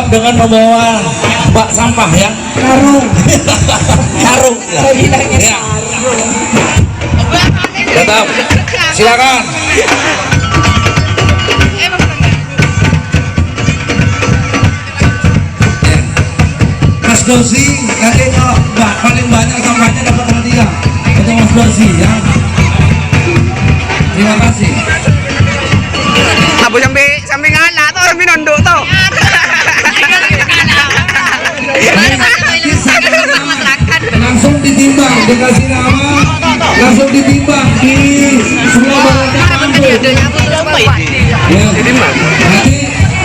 dengan membawa bak sampah ya, karung. Karung ya. Tetap silakan. Mas Dosi nanti paling banyak sampahnya dapat hadiah untuk Mas Dosi ya. Terima kasih. Abu sampai ngala tuh, sampai nunduk tuh. Langsung ditimbang, dikasih nama, langsung ditimbang di semua barang nanti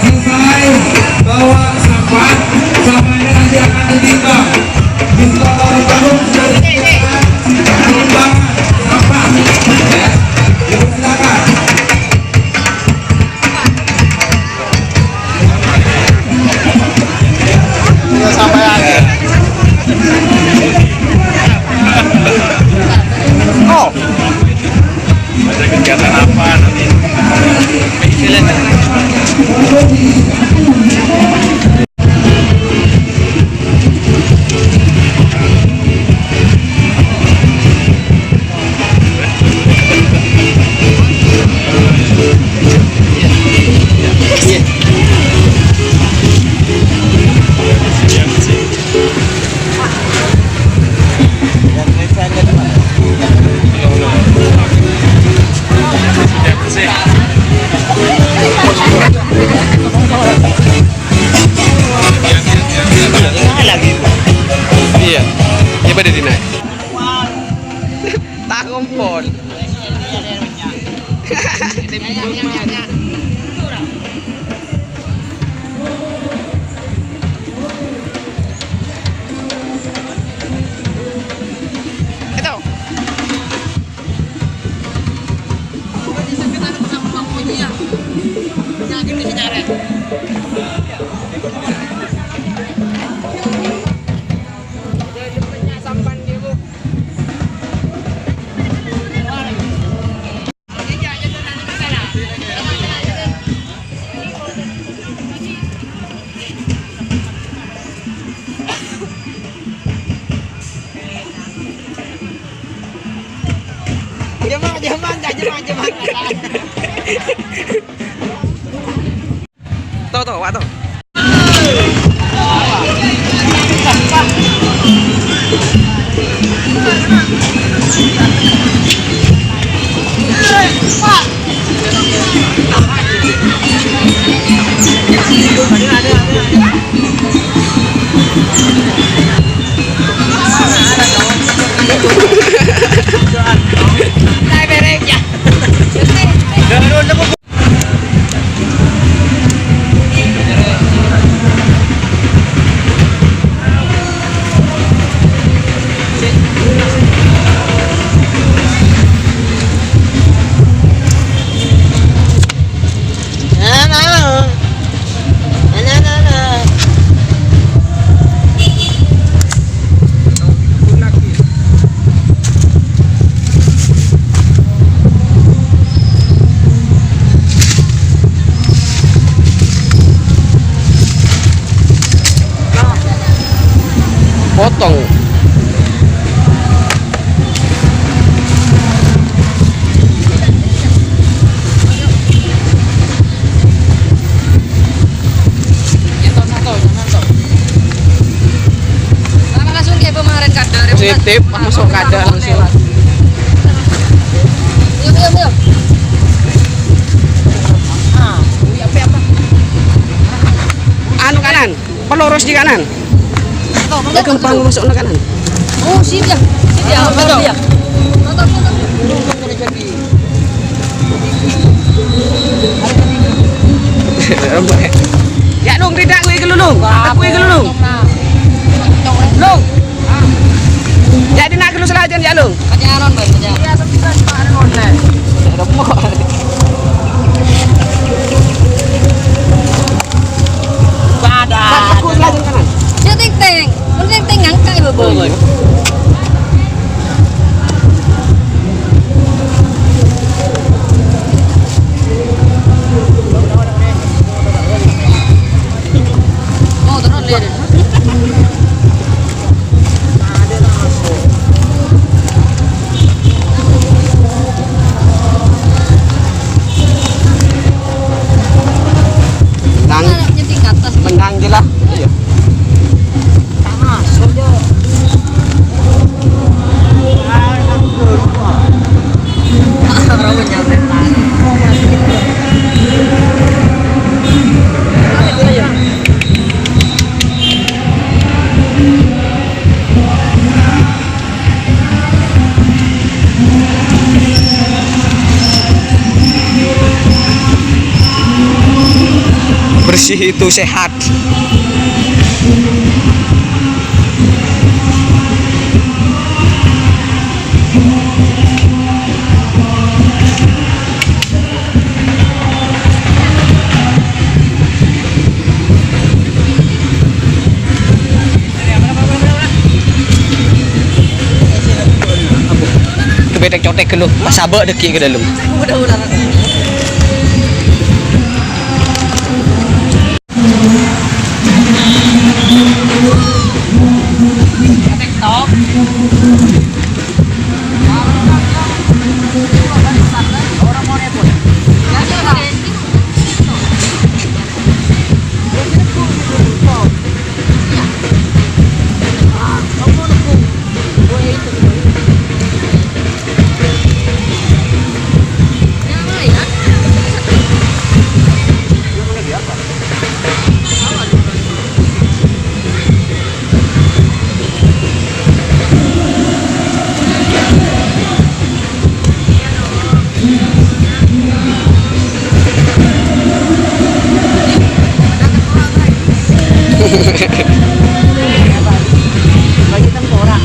selesai bawa sampah, sampahnya nanti akan ditimbang di semua barang sudah ditimbang sampah ya. Silakan. Sampai lagi. Oh, ada kegiatan apa nanti? Iya, ini pada dinaik. tak kumpul. Itu. Jangan. Tuh, Wak tuh. Potong. Langsung kayak kemarin kadar. Positif, masuk kadar langsung. Yuk. Anu kanan, pelurus di kanan. Gampang masuk ke kanan. Oh, sip ya. Betul. Ya dong, tidak gue gelulung. Aku gelulung. Lung. Jadi nak gelulung selajan ya lung. Kajaran baik aja. Iya, sembilan ada online. Aku selajan kanan. Ting. Penting ngangkat ibu. bersih itu sehat. Betek cotek ke lu, pas sabak deki ke dalam. Udah. TikTok. Orang mau nepot. Bagi tengkorak.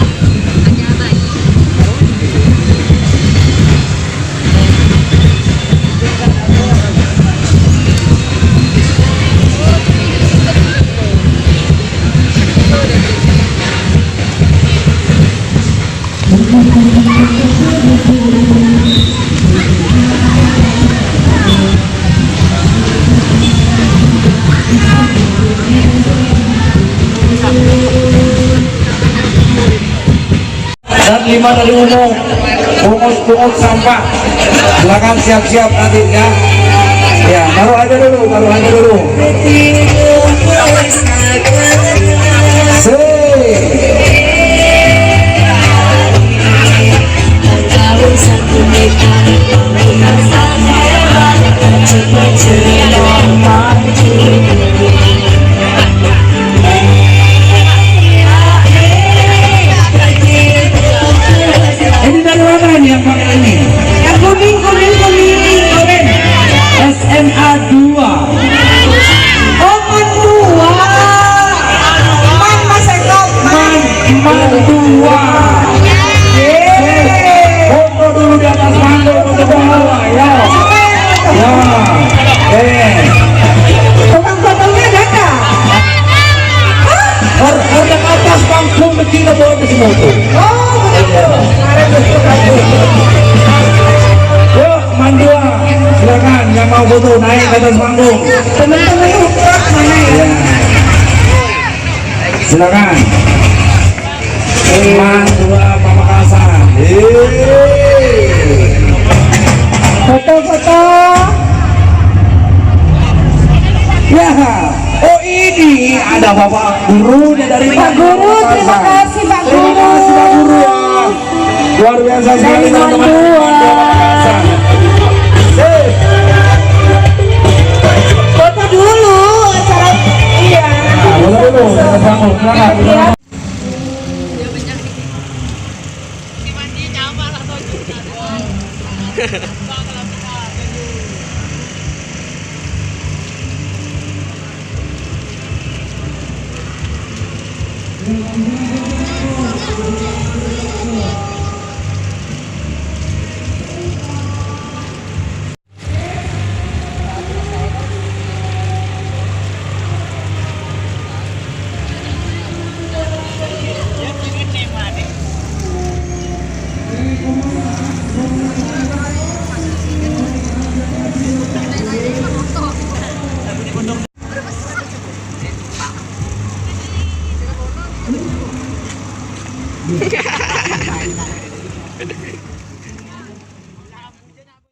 Dan 5 dari umum pungut sampah, silakan siap-siap nanti ya. Ya, taruh aja dulu. Ini dari mana nih yang pakai ini? Yang kuning. SMA 2. Oh, man 2. Man Mas Eko. Man 2. Foto dulu di atas panggung untuk bawah ya. Ya. Tukang fotonya ada nggak? Orang atas panggung begini bawa ke semua tuh. Oh, betul. Yuk, Man 2. Silakan yang mau foto naik ke atas panggung. Teman-teman ukuran mana ya? Silakan. Man 2 Pamekasan. Foto-foto. Ya. Oh, ini ada Bapak Gurunya dari Pak Guru, terima kasih Pak Guru. Terima kasih Pak Guru ya. Luar biasa sekali Dari Man teman-teman. 2. Foto dulu acara iya. Foto dulu, kita sambung. Silakan.